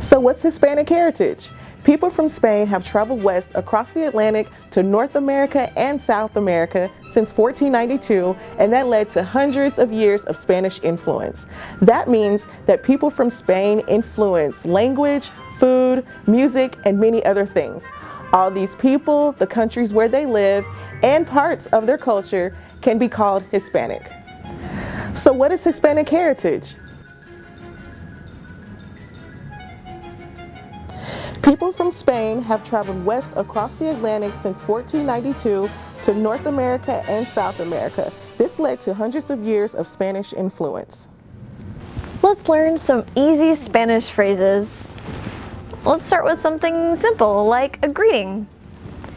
So what's Hispanic heritage? People from Spain have traveled west across the Atlantic to North America and South America since 1492, and that led to hundreds of years of Spanish influence. That means that people from Spain influence language, food, music, and many other things. All these people, the countries where they live, and parts of their culture can be called Hispanic. So what is Hispanic heritage? People from Spain have traveled west across the Atlantic since 1492 to North America and South America. This led to hundreds of years of Spanish influence. Let's learn some easy Spanish phrases. Let's start with something simple like a greeting,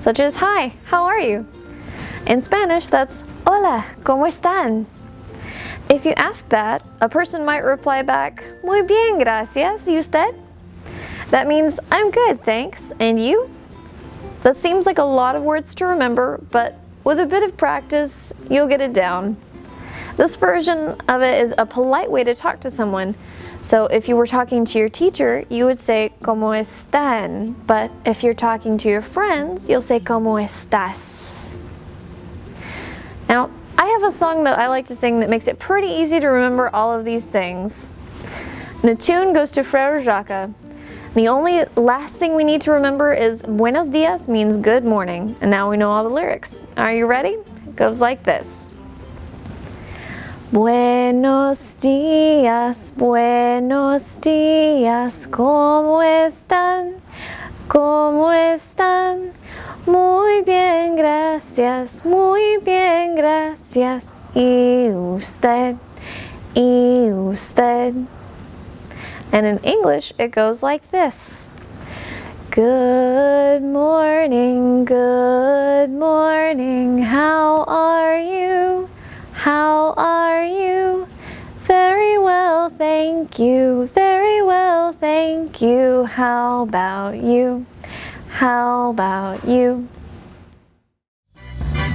such as hi, how are you? In Spanish, that's hola, ¿cómo están? If you ask that, a person might reply back, muy bien, gracias, ¿y usted? That means, I'm good, thanks, and you? That seems like a lot of words to remember, but with a bit of practice, you'll get it down. This version of it is a polite way to talk to someone. So if you were talking to your teacher, you would say, ¿Cómo están? But if you're talking to your friends, you'll say, ¿Cómo estás? Now, I have a song that I like to sing that makes it pretty easy to remember all of these things. The tune goes to Frere Jacques. The only last thing we need to remember is Buenos dias means good morning, and now we know all the lyrics. Are you ready? It goes like this. Buenos dias, ¿cómo están? ¿Cómo están? Muy bien, gracias, muy bien, gracias. ¿Y usted? ¿Y usted? And in English, it goes like this. Good morning, how are you? How are you? Very well, thank you, very well, thank you. How about you? How about you?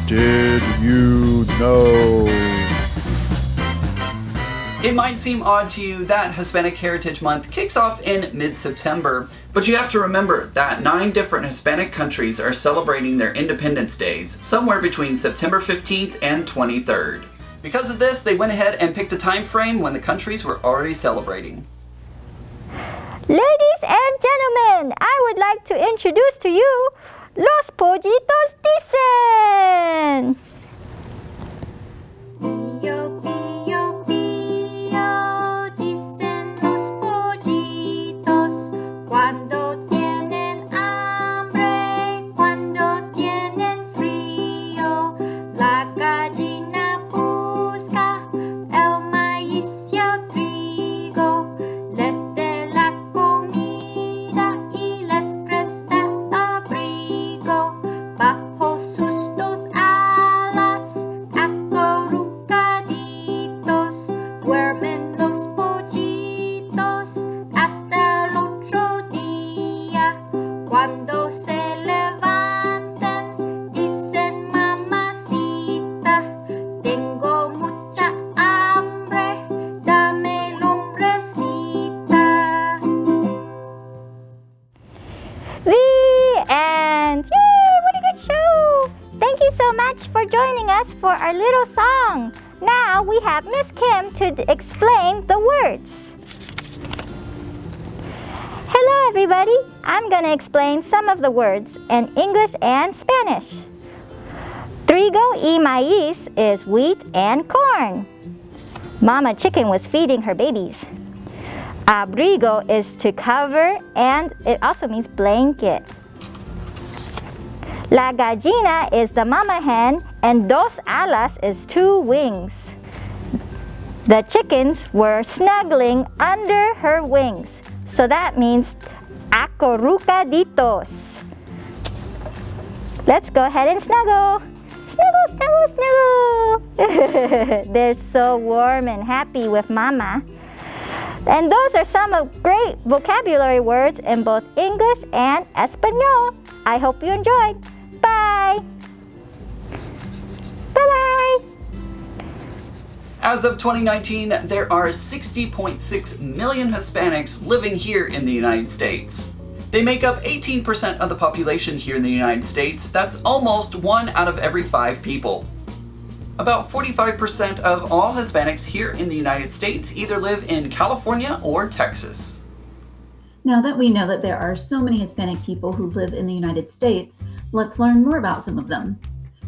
Did you know? It might seem odd to you that Hispanic Heritage Month kicks off in mid-September, but you have to remember that 9 different Hispanic countries are celebrating their Independence Days, somewhere between September 15th and 23rd. Because of this, they went ahead and picked a time frame when the countries were already celebrating. Ladies and gentlemen, I would like to introduce to you Los Pollitos Dicen! Pío, pío, pío, dicen los pollitos cuando tienen hambre, cuando tienen frío. La gallina busca el maíz y el trigo, les da la comida y les presta abrigo. Bajo sus 2 alas acurrucaditos duermen los pollitos hasta el otro día. Cuando se levanten dicen mamacita, tengo mucha hambre, dame lombrecita. The end! Yay! What a good show! Thank you so much for joining us for our little song. Now we have Miss Kim to explain the words. Hello everybody! I'm going to explain some of the words in English and Spanish. Trigo y maíz is wheat and corn. Mama chicken was feeding her babies. Abrigo is to cover, and it also means blanket. La gallina is the mama hen, and 2 alas is 2 wings. The chickens were snuggling under her wings, so that means acurrucaditos. Let's go ahead and snuggle. Snuggle, snuggle, snuggle. They're so warm and happy with mama. And those are some of great vocabulary words in both English and Espanol. I hope you enjoyed. Bye. Bye-bye. As of 2019, there are 60.6 million Hispanics living here in the United States. They make up 18% of the population here in the United States. That's almost 1 out of every 5 people. About 45% of all Hispanics here in the United States either live in California or Texas. Now that we know that there are so many Hispanic people who live in the United States, let's learn more about some of them.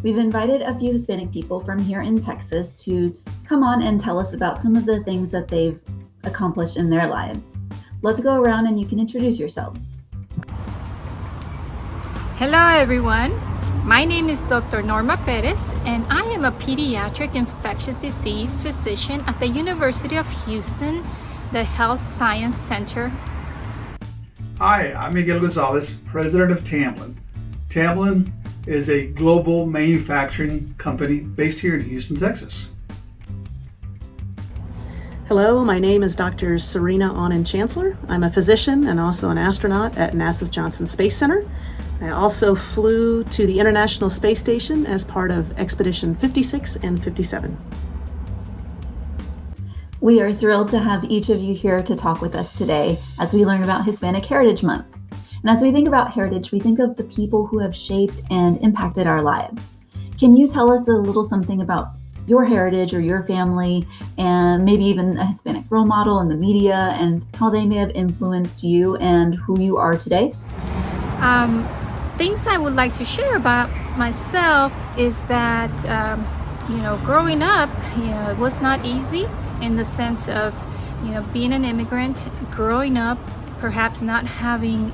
We've invited a few Hispanic people from here in Texas to come on and tell us about some of the things that they've accomplished in their lives. Let's go around and you can introduce yourselves. Hello everyone, my name is Dr. Norma Perez and I am a pediatric infectious disease physician at the University of Houston, the Health Science Center. Hi, I'm Miguel Gonzalez, president of Tamlin. Tamlin is a global manufacturing company based here in Houston, Texas. Hello, my name is Dr. Serena Onen-Chancellor. I'm a physician and also an astronaut at NASA's Johnson Space Center. I also flew to the International Space Station as part of Expedition 56 and 57. We are thrilled to have each of you here to talk with us today as we learn about Hispanic Heritage Month. And as we think about heritage, we think of the people who have shaped and impacted our lives. Can you tell us a little something about your heritage or your family, and maybe even a Hispanic role model in the media, and how they may have influenced you and who you are today? Things I would like to share about myself is that, growing up, it was not easy in the sense of, being an immigrant, growing up, perhaps not having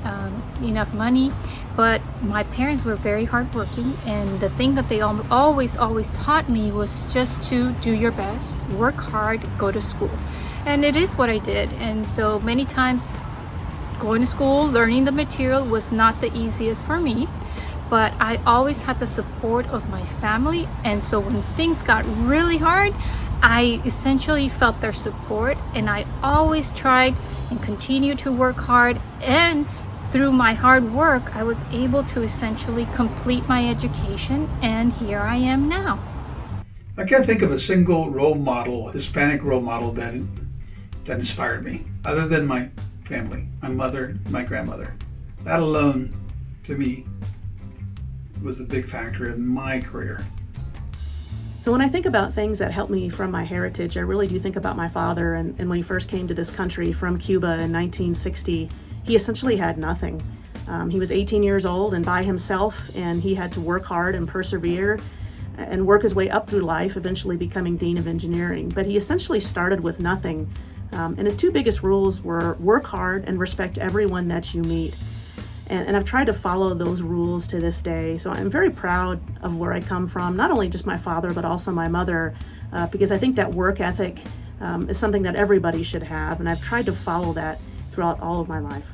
enough money, but my parents were very hardworking, and the thing that they always taught me was just to do your best, work hard, go to school. And it is what I did. And so many times going to school, learning the material was not the easiest for me, but I always had the support of my family. And so when things got really hard, I essentially felt their support, and I always tried and continued to work hard, and through my hard work I was able to essentially complete my education, and here I am now. I can't think of a single role model, Hispanic role model that inspired me, other than my family, my mother, my grandmother. That alone, to me, was the big factor in my career. So when I think about things that helped me from my heritage, I really do think about my father. And when he first came to this country from Cuba in 1960, he essentially had nothing. He was 18 years old and by himself, and he had to work hard and persevere and work his way up through life, eventually becoming Dean of Engineering. But he essentially started with nothing. And his 2 biggest rules were work hard and respect everyone that you meet. And I've tried to follow those rules to this day. So I'm very proud of where I come from, not only just my father, but also my mother, because I think that work ethic is something that everybody should have. And I've tried to follow that throughout all of my life.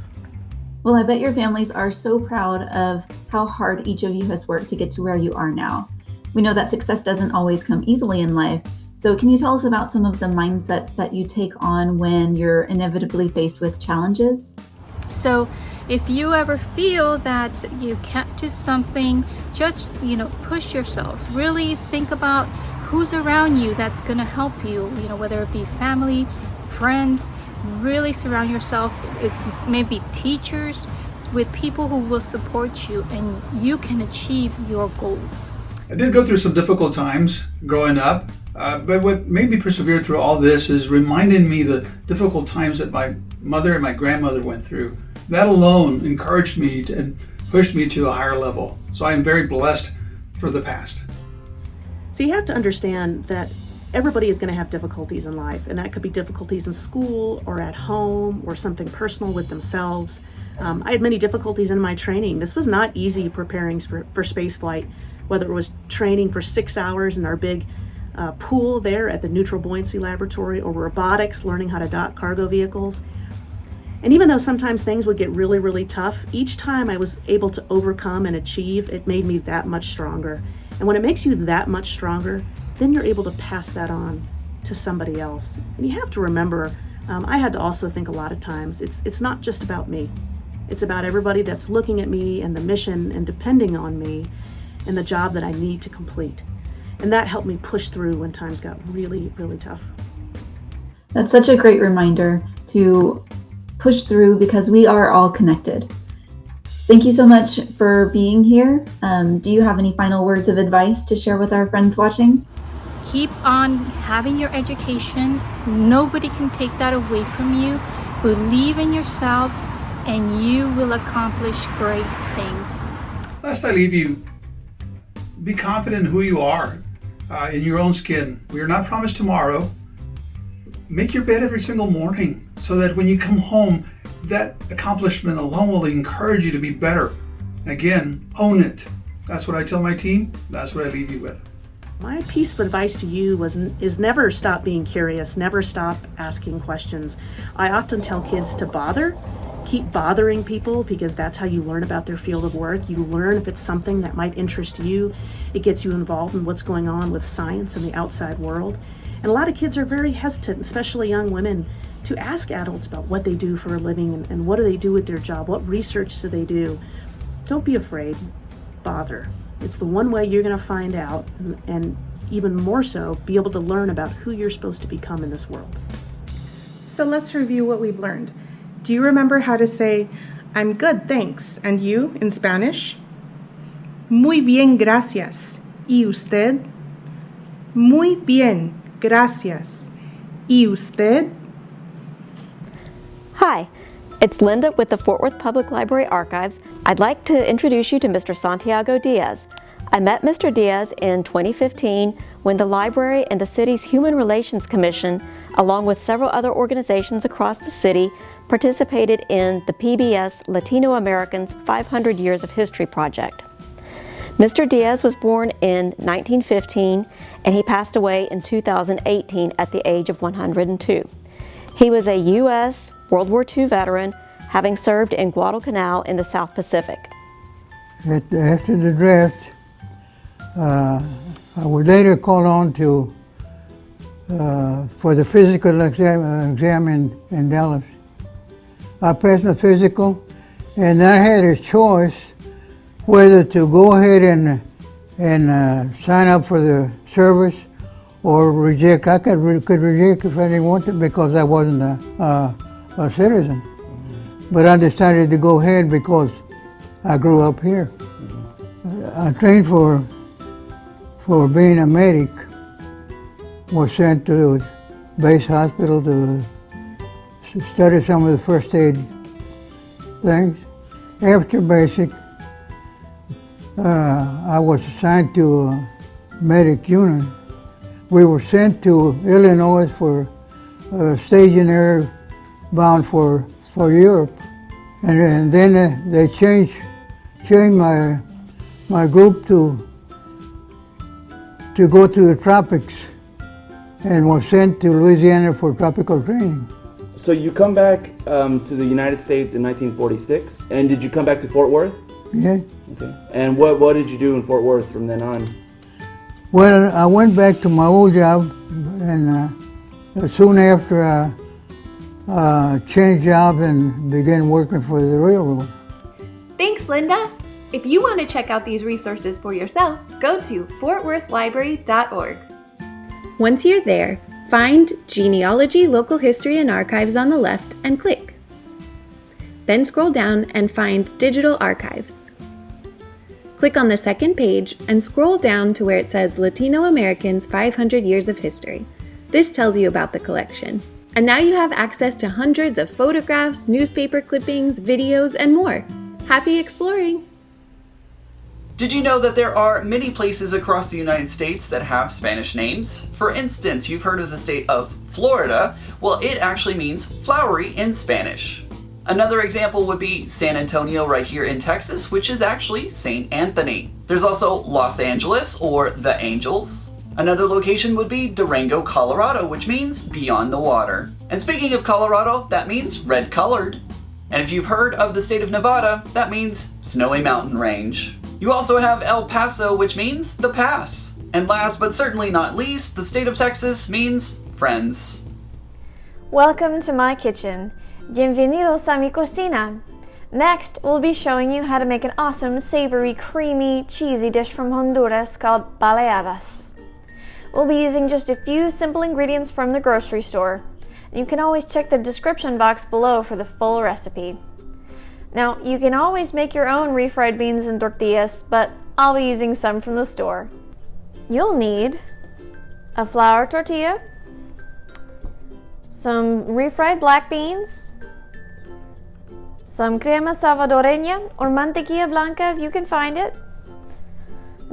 Well, I bet your families are so proud of how hard each of you has worked to get to where you are now. We know that success doesn't always come easily in life. So can you tell us about some of the mindsets that you take on when you're inevitably faced with challenges? So if you ever feel that you can't do something, just, push yourself. Really think about who's around you that's going to help you, whether it be family, friends. Really surround yourself with maybe teachers, with people who will support you, and you can achieve your goals. I did go through some difficult times growing up, but what made me persevere through all this is reminding me the difficult times that my mother and my grandmother went through. That alone encouraged me and pushed me to a higher level. So I am very blessed for the past. So you have to understand that everybody is going to have difficulties in life, and that could be difficulties in school or at home or something personal with themselves. I had many difficulties in my training. This was not easy preparing for space flight, whether it was training for 6 hours in our big pool there at the Neutral Buoyancy Laboratory, or robotics, learning how to dock cargo vehicles. And even though sometimes things would get really, really tough, each time I was able to overcome and achieve, it made me that much stronger. And when it makes you that much stronger, then you're able to pass that on to somebody else. And you have to remember, I had to also think a lot of times, it's not just about me. It's about everybody that's looking at me and the mission and depending on me and the job that I need to complete. And that helped me push through when times got really, really tough. That's such a great reminder to push through because we are all connected. Thank you so much for being here. Do you have any final words of advice to share with our friends watching? Keep on having your education. Nobody can take that away from you. Believe in yourselves and you will accomplish great things. Last I leave you, be confident in who you are, in your own skin. We are not promised tomorrow. Make your bed every single morning so that when you come home, that accomplishment alone will encourage you to be better. Again, own it. That's what I tell my team. That's what I leave you with. My piece of advice to you is never stop being curious, never stop asking questions. I often tell kids to bother. Keep bothering people because that's how you learn about their field of work. You learn if it's something that might interest you. It gets you involved in what's going on with science and the outside world. And a lot of kids are very hesitant, especially young women, to ask adults about what they do for a living and what do they do with their job, what research do they do. Don't be afraid, bother. It's the one way you're going to find out and even more so, be able to learn about who you're supposed to become in this world. So let's review what we've learned. Do you remember how to say, I'm good, thanks, and you in Spanish? Muy bien, gracias. ¿Y usted? Muy bien, gracias. ¿Y usted? Hi, it's Linda with the Fort Worth Public Library Archives. I'd like to introduce you to Mr. Santiago Diaz. I met Mr. Diaz in 2015 when the library and the city's Human Relations Commission, along with several other organizations across the city, participated in the PBS Latino Americans 500 Years of History project. Mr. Diaz was born in 1915 and he passed away in 2018 at the age of 102. He was a U.S. World War II veteran, having served in Guadalcanal in the South Pacific. After the draft, I was later called on to for the physical exam in Dallas. I passed my physical, and I had a choice whether to go ahead and sign up for the service or reject. I could reject if I didn't want to because I wasn't a citizen. But I decided to go ahead because I grew up here. I trained for being a medic, was sent to the base hospital to study some of the first aid things. After basic, I was assigned to a medic unit. We were sent to Illinois for staging air bound for Europe, and then they changed my group to go to the tropics, and was sent to Louisiana for tropical training. So you come back to the United States in 1946, and did you come back to Fort Worth? Yeah. Okay. And what did you do in Fort Worth from then on? Well, I went back to my old job, and soon after I changed jobs and began working for the railroad. Thanks, Linda. If you want to check out these resources for yourself, go to fortworthlibrary.org. Once you're there, find Genealogy, Local History and Archives on the left and click. Then scroll down and find Digital Archives. Click on the second page and scroll down to where it says Latino Americans 500 Years of History. This tells you about the collection. And now you have access to hundreds of photographs, newspaper clippings, videos, and more. Happy exploring! Did you know that there are many places across the United States that have Spanish names? For instance, you've heard of the state of Florida. Well, it actually means flowery in Spanish. Another example would be San Antonio right here in Texas, which is actually St. Anthony. There's also Los Angeles, or the Angels. Another location would be Durango, Colorado, which means beyond the water. And speaking of Colorado, that means red colored. And if you've heard of the state of Nevada, that means snowy mountain range. You also have El Paso, which means the pass. And last but certainly not least, the state of Texas means friends. Welcome to my kitchen. Bienvenidos a mi cocina. Next, we'll be showing you how to make an awesome, savory, creamy, cheesy dish from Honduras called baleadas. We'll be using just a few simple ingredients from the grocery store. You can always check the description box below for the full recipe. Now, you can always make your own refried beans and tortillas, but I'll be using some from the store. You'll need a flour tortilla, some refried black beans, some crema salvadoreña or mantequilla blanca if you can find it.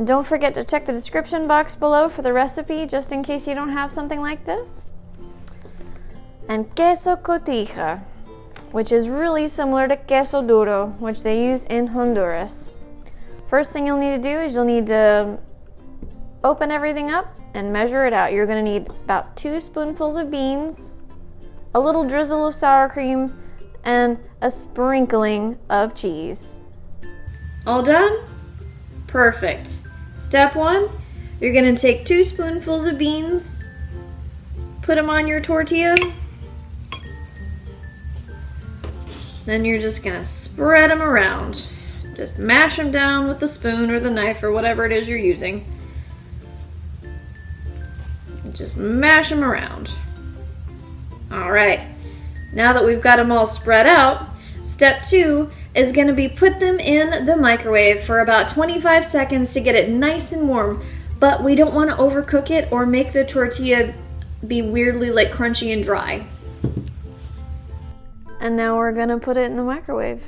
Don't forget to check the description box below for the recipe just in case you don't have something like this. And queso cotija, which is really similar to queso duro, which they use in Honduras. First thing you'll need to do is you'll need to open everything up and measure it out. You're going to need about 2 spoonfuls of beans, a little drizzle of sour cream, and a sprinkling of cheese. All done? Perfect. Step 1, you're going to take 2 spoonfuls of beans, put them on your tortilla, then you're just going to spread them around. Just mash them down with the spoon or the knife or whatever it is you're using. Just mash them around. Alright, now that we've got them all spread out, step 2 is going to be put them in the microwave for about 25 seconds to get it nice and warm, but we don't want to overcook it or make the tortilla be weirdly like crunchy and dry. And now we're going to put it in the microwave.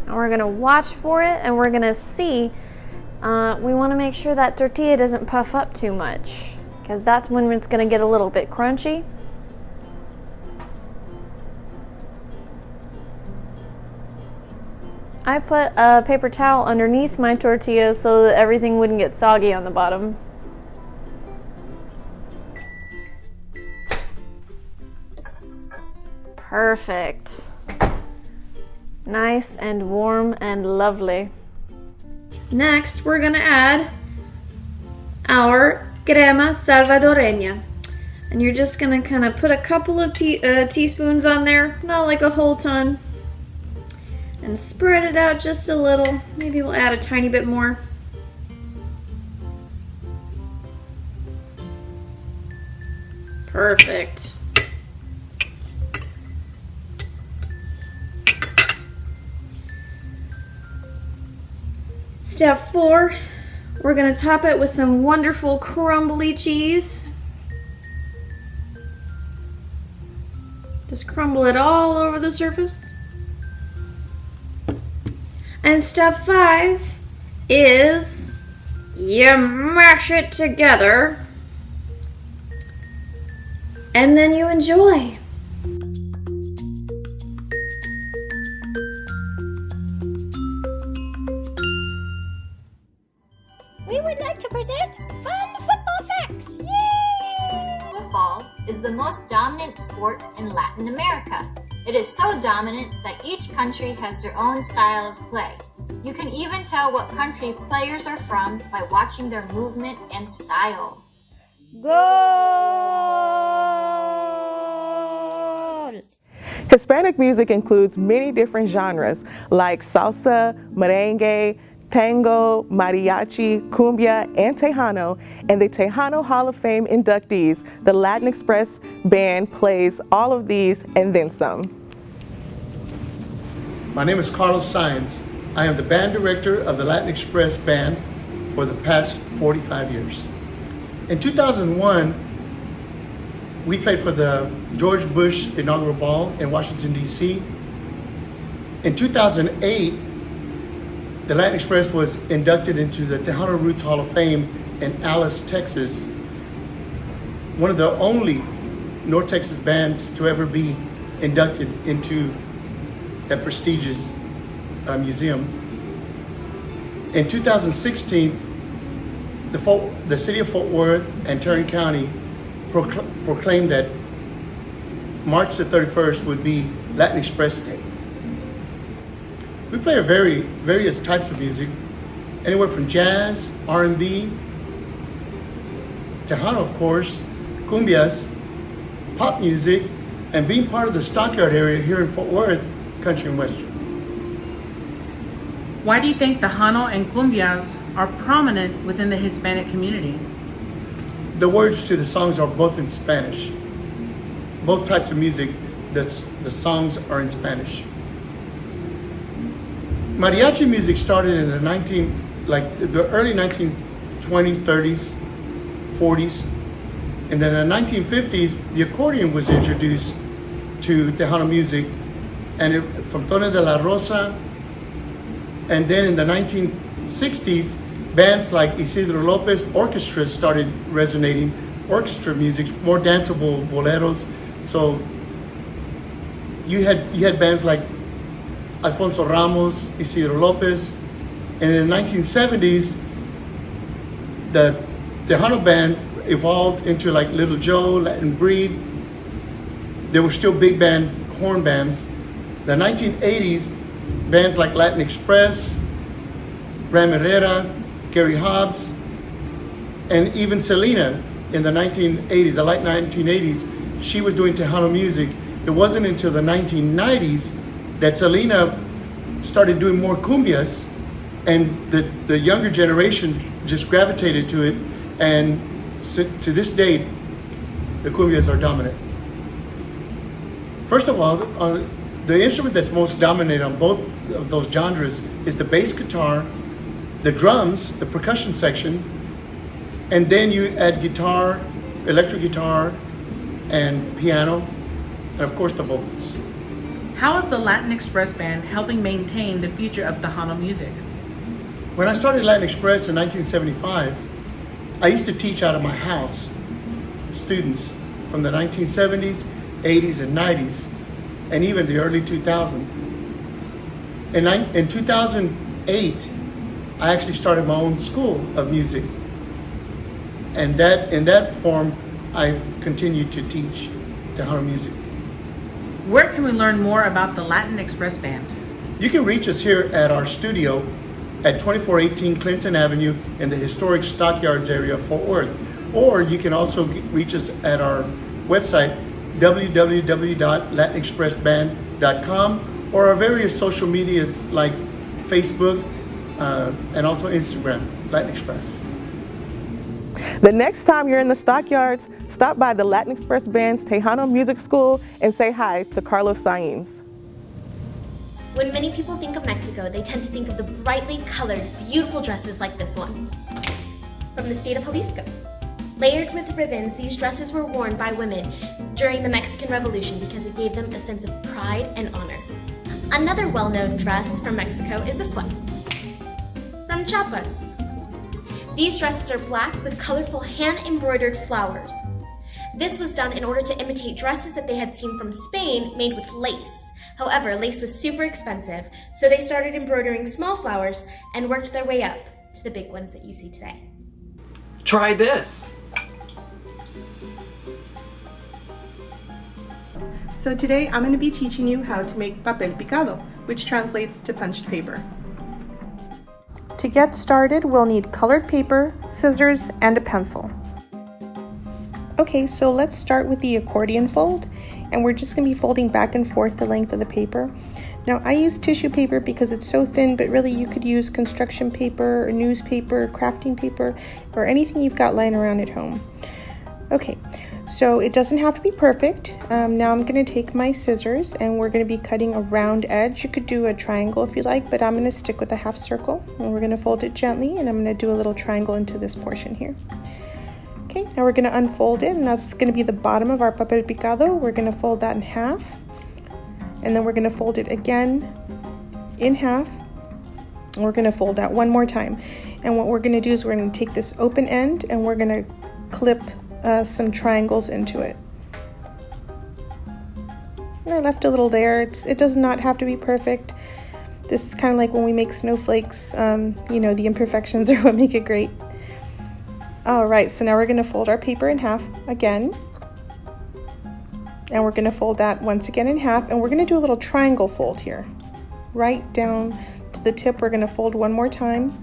And we're going to watch for it and we're going to see. We want to make sure that tortilla doesn't puff up too much, because that's when it's going to get a little bit crunchy. I put a paper towel underneath my tortilla so that everything wouldn't get soggy on the bottom. Perfect. Nice and warm and lovely. Next, we're gonna add our crema salvadoreña. And you're just gonna kind of put a couple of teaspoons on there, not like a whole ton. And spread it out just a little. Maybe we'll add a tiny bit more. Perfect. Step 4, we're going to top it with some wonderful crumbly cheese. Just crumble it all over the surface. And step 5 is you mash it together and then you enjoy. We would like to present fun football facts. Yay! Football is the most dominant sport in Latin America. It is so dominant that each country has their own style of play. You can even tell what country players are from by watching their movement and style. Goal! Hispanic music includes many different genres like salsa, merengue, tango, mariachi, cumbia, and Tejano, and the Tejano Hall of Fame inductees, the Latin Express Band, plays all of these and then some. My name is Carlos Saenz. I am the band director of the Latin Express Band for the past 45 years. In 2001, we played for the George Bush inaugural ball in Washington, D.C. In 2008, the Latin Express was inducted into the Tejano Roots Hall of Fame in Alice, Texas, one of the only North Texas bands to ever be inducted into that prestigious museum. In 2016, the city of Fort Worth and Tarrant County proclaimed that March the 31st would be Latin Express Day. We play various types of music, anywhere from jazz, R&B, Tejano of course, cumbias, pop music, and being part of the Stockyard area here in Fort Worth, country and western. Why do you think the Jano and cumbias are prominent within the Hispanic community? The words to the songs are both in Spanish. Both types of music, the songs are in Spanish. Mariachi music started in the early 1920s, 30s, 40s. And then in the 1950s, the accordion was introduced to Tejano music, and from Tone de la Rosa. And then in the 1960s, bands like Isidro Lopez orchestras started resonating, orchestra music, more danceable boleros. So you had bands like Alfonso Ramos, Isidro Lopez, and in the 1970s, the Tejano band evolved into like Little Joe, Latin Breed. There were still big band horn bands. The 1980s, bands like Latin Express, Ram Herrera, Gary Hobbs, and even Selena in the 1980s, the late 1980s, she was doing Tejano music. It wasn't until the 1990s that Selena started doing more cumbias, and the younger generation just gravitated to it, and to this date, the cumbias are dominant. First of all, the instrument that's most dominant on both of those genres is the bass guitar, the drums, the percussion section, and then you add guitar, electric guitar, and piano, and of course the vocals. How is the Latin Express Band helping maintain the future of Tejano music? When I started Latin Express in 1975, I used to teach out of my house students from the 1970s, 80s, and 90s, and even the early 2000s. In 2008, I actually started my own school of music, and in that form, I continued to teach Tejano music. Where can we learn more about the Latin Express Band? You can reach us here at our studio at 2418 Clinton Avenue in the historic Stockyards area of Fort Worth. Or you can also reach us at our website, www.latinexpressband.com, or our various social medias like Facebook and also Instagram, Latin Express. The next time you're in the Stockyards, stop by the Latin Express Band's Tejano Music School and say hi to Carlos Saenz. When many people think of Mexico, they tend to think of the brightly colored, beautiful dresses like this one, from the state of Jalisco. Layered with ribbons, these dresses were worn by women during the Mexican Revolution because it gave them a sense of pride and honor. Another well-known dress from Mexico is this one, from Chiapas. These dresses are black with colorful hand-embroidered flowers. This was done in order to imitate dresses that they had seen from Spain made with lace. However, lace was super expensive, so they started embroidering small flowers and worked their way up to the big ones that you see today. Try this! So today I'm going to be teaching you how to make papel picado, which translates to punched paper. To get started, we'll need colored paper, scissors, and a pencil. Okay, so let's start with the accordion fold, and we're just going to be folding back and forth the length of the paper. Now, I use tissue paper because it's so thin, but really you could use construction paper, or newspaper, crafting paper, or anything you've got lying around at home. Okay, so it doesn't have to be perfect. Now I'm going to take my scissors and we're going to be cutting a round edge. You could do a triangle if you like, but I'm going to stick with a half circle, and we're going to fold it gently, and I'm going to do a little triangle into this portion here. Okay, now we're going to unfold it, and that's going to be the bottom of our papel picado. We're going to fold that in half, and then we're going to fold it again in half, and we're going to fold that one more time. And what we're going to do is we're going to take this open end and we're going to clip some triangles into it. And I left a little there. It does not have to be perfect. This is kind of like when we make snowflakes. You know, the imperfections are what make it great. All right, so now we're going to fold our paper in half again. And we're going to fold that once again in half, and we're going to do a little triangle fold here. Right down to the tip, we're going to fold one more time.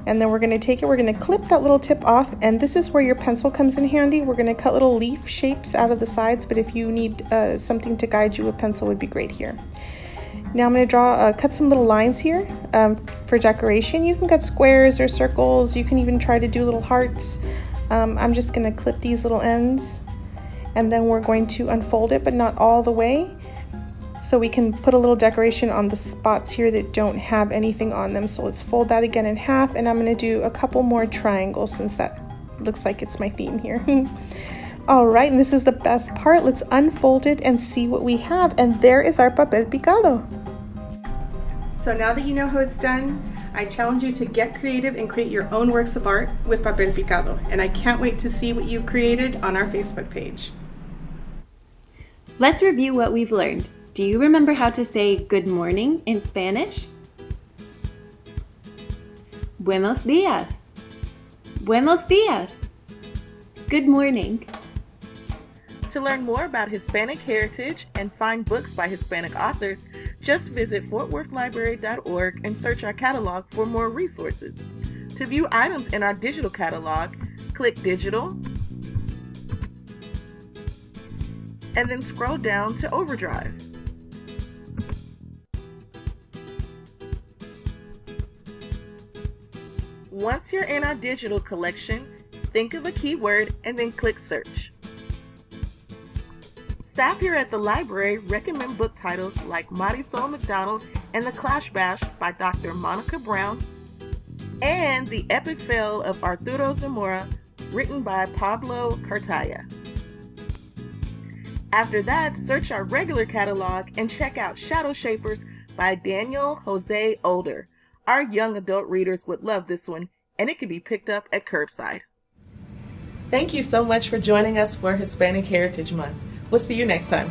And then we're going to take it, we're going to clip that little tip off, and this is where your pencil comes in handy. We're going to cut little leaf shapes out of the sides, but if you need something to guide you, a pencil would be great here. Now I'm going to cut some little lines here for decoration. You can cut squares or circles, you can even try to do little hearts. I'm just going to clip these little ends, and then we're going to unfold it, but not all the way. So we can put a little decoration on the spots here that don't have anything on them. So let's fold that again in half, and I'm going to do a couple more triangles since that looks like it's my theme here. All right, and this is the best part. Let's unfold it and see what we have. And there is our papel picado. So now that you know how it's done, I challenge you to get creative and create your own works of art with papel picado. And I can't wait to see what you've created on our Facebook page. Let's review what we've learned. Do you remember how to say good morning in Spanish? Buenos días. Buenos días. Good morning. To learn more about Hispanic heritage and find books by Hispanic authors, just visit fortworthlibrary.org and search our catalog for more resources. To view items in our digital catalog, click Digital, and then scroll down to Overdrive. Once you're in our digital collection, think of a keyword and then click Search. Staff here at the library recommend book titles like Marisol McDonald and the Clash Bash by Dr. Monica Brown, and The Epic Fail of Arturo Zamora, written by Pablo Cartaya. After that, search our regular catalog and check out Shadow Shapers by Daniel Jose Older. Our young adult readers would love this one, and it can be picked up at curbside. Thank you so much for joining us for Hispanic Heritage Month. We'll see you next time.